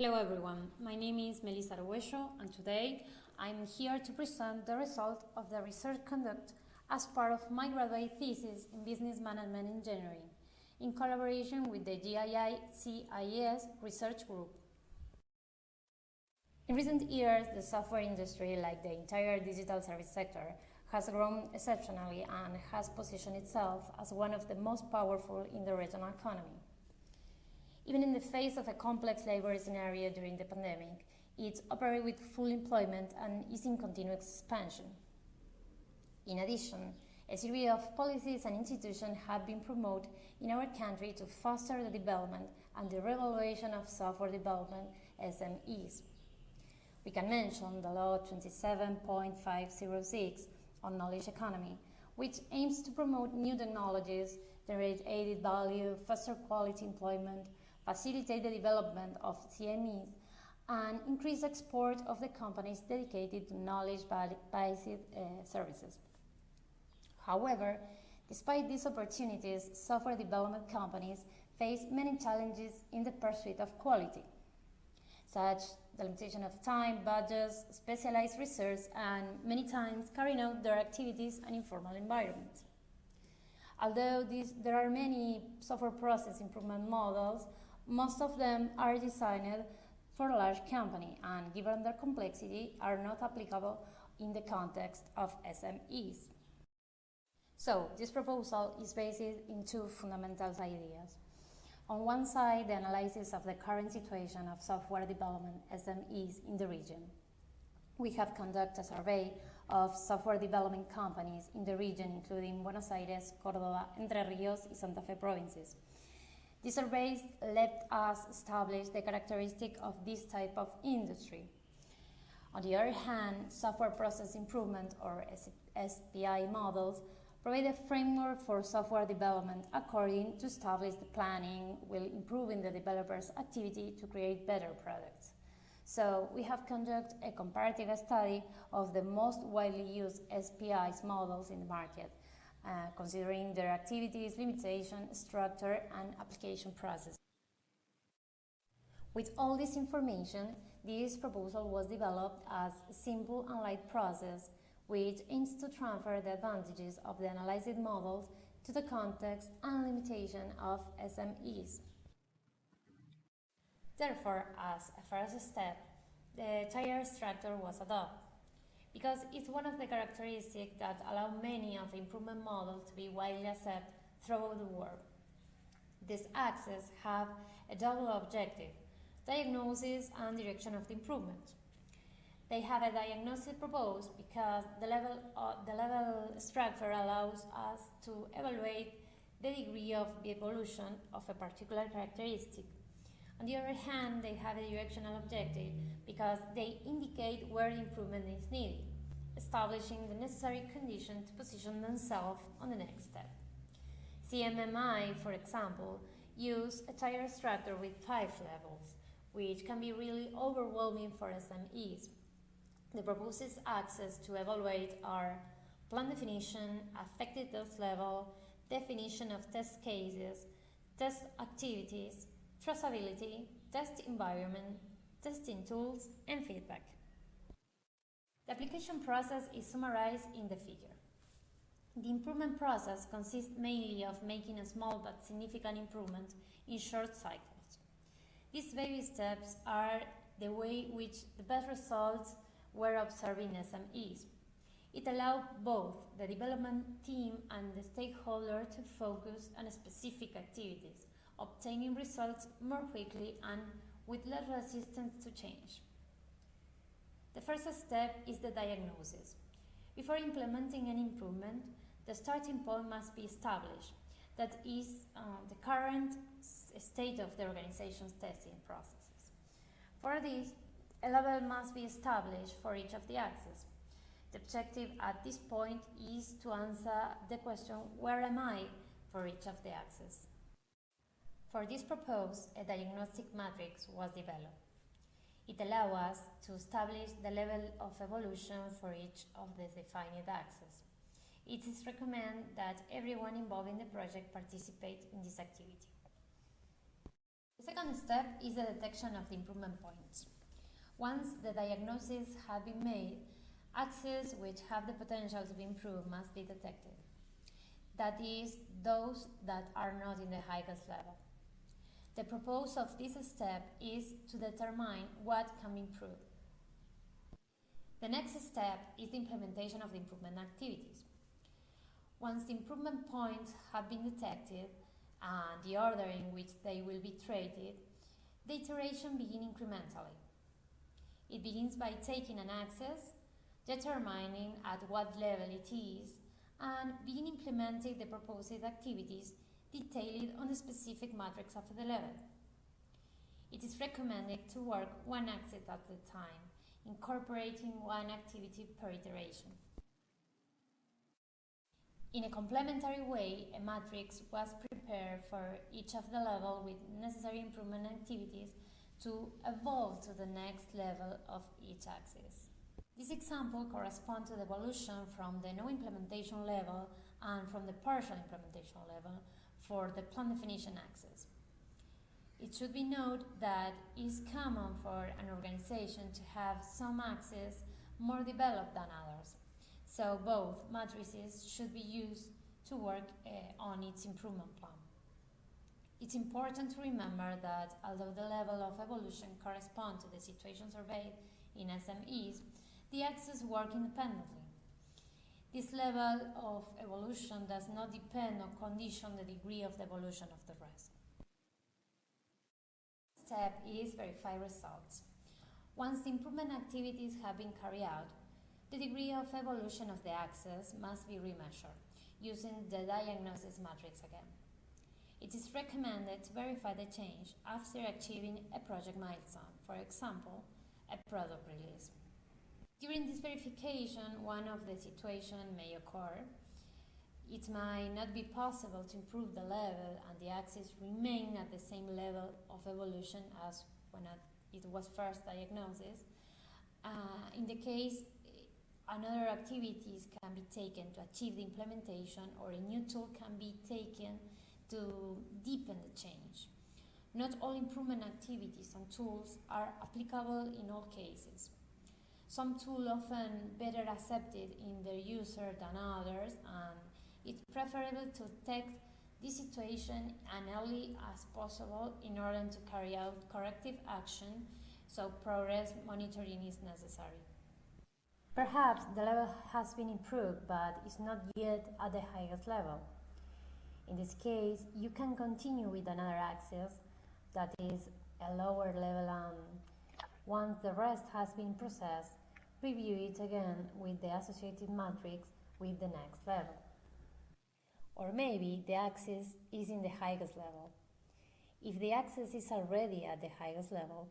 Hello everyone, my name is Melisa Argüello and today I'm here to present the result of the research conducted as part of my graduate thesis in Business Management Engineering in collaboration with the GIICIS research group. In recent years, the software industry, like the entire digital service sector, has grown exceptionally and has positioned itself as one of the most powerful in the regional economy. Even in the face of a complex labor scenario during the pandemic, it operates with full employment and is in continuous expansion. In addition, a series of policies and institutions have been promoted in our country to foster the development and the revaluation of software development SMEs. We can mention the Law 27.506 on knowledge economy, which aims to promote new technologies, generate added value, foster quality employment, facilitate the development of CMEs, and increase export of the companies dedicated to knowledge-based services. However, despite these opportunities, software development companies face many challenges in the pursuit of quality, such as the limitation of time, budgets, specialized research, and many times carrying out their activities in informal environments. Although there are many software process improvement models, most of them are designed for a large company and, given their complexity, are not applicable in the context of SMEs. So, this proposal is based in two fundamental ideas. On one side, the analysis of the current situation of software development SMEs in the region. We have conducted a survey of software development companies in the region, including Buenos Aires, Córdoba, Entre Ríos, and Santa Fe provinces. These surveys let us establish the characteristic of this type of industry. On the other hand, software process improvement, or SPI models, provide a framework for software development according to establish the planning while improving the developer's activity to create better products. So we have conducted a comparative study of the most widely used SPI models in the market, considering their activities, limitation, structure, and application process. With all this information, this proposal was developed as a simple and light process which aims to transfer the advantages of the analyzed models to the context and limitation of SMEs. Therefore, as a first step, the tire structure was adopted, because it's one of the characteristics that allow many of the improvement models to be widely accepted throughout the world. These axes have a double objective: diagnosis and direction of the improvement. They have a diagnosis proposed because the level structure allows us to evaluate the degree of the evolution of a particular characteristic. On the other hand, they have a directional objective because they indicate where improvement is needed, establishing the necessary condition to position themselves on the next step. CMMI, for example, use a tire structure with 5 levels, which can be really overwhelming for SMEs. The proposed axes to evaluate are plan definition, affected test level, definition of test cases, test activities, traceability, test environment, testing tools, and feedback. The application process is summarized in the figure. The improvement process consists mainly of making a small but significant improvement in short cycles. These baby steps are the way in which the best results were observed in SMEs. It allowed both the development team and the stakeholder to focus on specific activities, obtaining results more quickly and with less resistance to change. The first step is the diagnosis. Before implementing an improvement, the starting point must be established, that is, the current state of the organization's testing processes. For this, a level must be established for each of the axes. The objective at this point is to answer the question, where am I, for each of the axes. For this purpose, a diagnostic matrix was developed. It allows us to establish the level of evolution for each of the defined axes. It is recommended that everyone involved in the project participate in this activity. The second step is the detection of the improvement points. Once the diagnosis has been made, axes which have the potential to be improved must be detected. That is, those that are not in the highest level. The purpose of this step is to determine what can be improved. The next step is the implementation of the improvement activities. Once the improvement points have been detected and the order in which they will be treated, the iteration begins incrementally. It begins by taking an axis, determining at what level it is, and begin implementing the proposed activities detailed on the specific matrix of the level. It is recommended to work one axis at a time, incorporating one activity per iteration. In a complementary way, a matrix was prepared for each of the levels with necessary improvement activities to evolve to the next level of each axis. This example corresponds to the evolution from the no implementation level and from the partial implementation level for the plan definition axis. It should be noted that it is common for an organization to have some axes more developed than others, so both matrices should be used to work on its improvement plan. It's important to remember that although the level of evolution corresponds to the situation surveyed in SMEs, the axes work independently. This level of evolution does not depend or condition the degree of the evolution of the rest. Step is verify results. Once the improvement activities have been carried out, the degree of evolution of the axis must be remeasured using the diagnosis matrix again. It is recommended to verify the change after achieving a project milestone, for example, a product release. During this verification, one of the situations may occur. It might not be possible to improve the level and the axis remain at the same level of evolution as when it was first diagnosed. In the case, another activities can be taken to achieve the implementation, or a new tool can be taken to deepen the change. Not all improvement activities and tools are applicable in all cases. Some tools often better accepted in their user than others, and it's preferable to detect this situation as early as possible in order to carry out corrective action, so progress monitoring is necessary. Perhaps the level has been improved, but is not yet at the highest level. In this case, you can continue with another axis that is a lower level, and once the rest has been processed, review it again with the associated matrix with the next level. Or maybe the axis is in the highest level. If the axis is already at the highest level,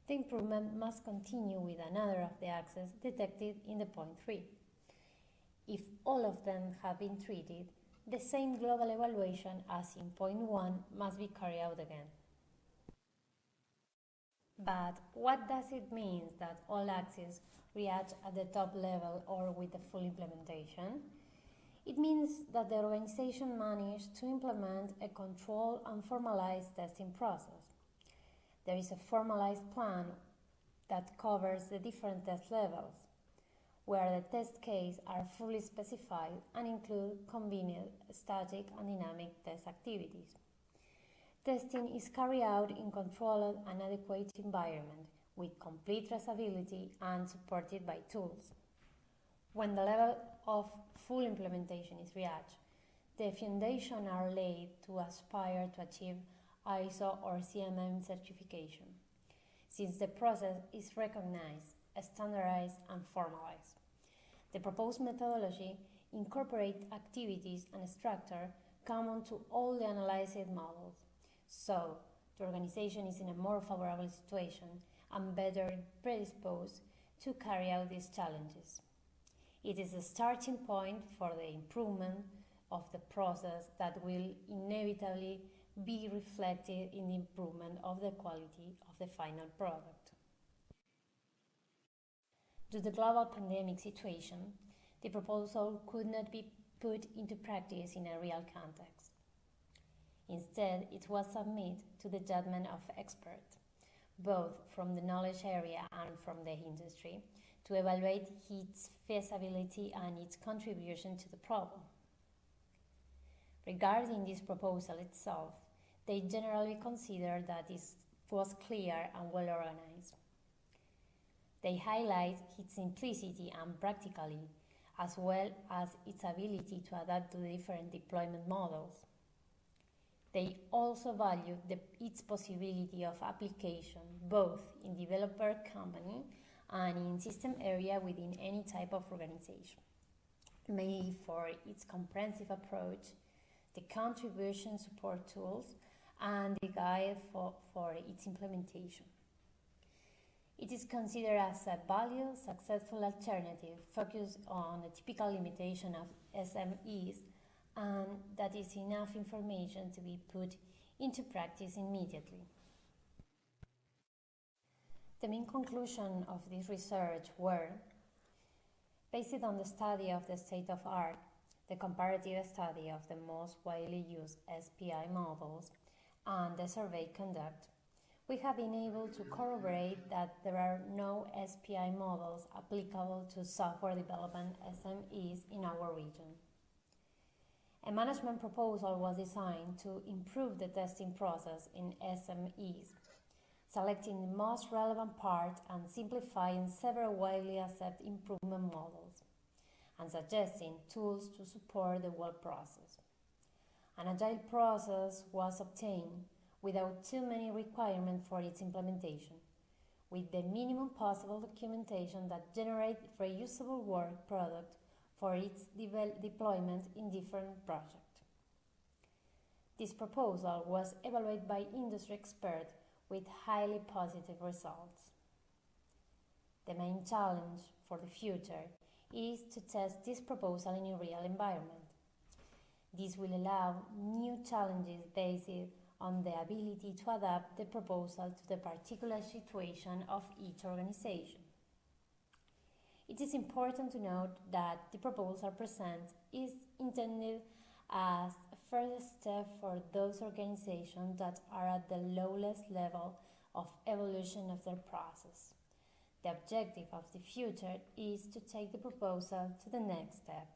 the improvement must continue with another of the axes detected in the point 3. If all of them have been treated, the same global evaluation as in point 1 must be carried out again. But what does it mean that all axes react at the top level or with the full implementation? It means that the organization managed to implement a controlled and formalized testing process. There is a formalized plan that covers the different test levels, where the test cases are fully specified and include convenient static and dynamic test activities. Testing is carried out in controlled and adequate environment with complete traceability and supported by tools. When the level of full implementation is reached, the foundations are laid to aspire to achieve ISO or CMM certification, since the process is recognized, standardized, and formalized. The proposed methodology incorporates activities and structure common to all the analyzed models, so the organization is in a more favorable situation and better predisposed to carry out these challenges. It is a starting point for the improvement of the process that will inevitably be reflected in the improvement of the quality of the final product. Due to the global pandemic situation, the proposal could not be put into practice in a real context. Instead, it was submitted to the judgment of experts, both from the knowledge area and from the industry, to evaluate its feasibility and its contribution to the problem. Regarding this proposal itself, they generally consider that it was clear and well organized. They highlight its simplicity and practicality, as well as its ability to adapt to different deployment models. They also value its possibility of application both in developer company and in system area within any type of organization, mainly for its comprehensive approach, the contribution support tools, and the guide for its implementation. It is considered as a valued, successful alternative focused on the typical limitation of SMEs, and that is enough information to be put into practice immediately. The main conclusion of this research were, based on the study of the state of art, the comparative study of the most widely used SPI models, and the survey conduct, we have been able to corroborate that there are no SPI models applicable to software development SMEs in our region. A management proposal was designed to improve the testing process in SMEs, selecting the most relevant part and simplifying several widely accepted improvement models, and suggesting tools to support the whole process. An agile process was obtained without too many requirements for its implementation, with the minimum possible documentation that generates reusable work product for its deployment in different projects. This proposal was evaluated by industry experts with highly positive results. The main challenge for the future is to test this proposal in a real environment. This will allow new challenges based on the ability to adapt the proposal to the particular situation of each organization. It is important to note that the proposal presented is intended as a first step for those organizations that are at the lowest level of evolution of their process. The objective of the future is to take the proposal to the next step.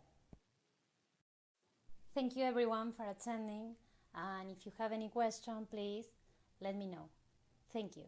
Thank you everyone for attending, and if you have any question, please let me know. Thank you.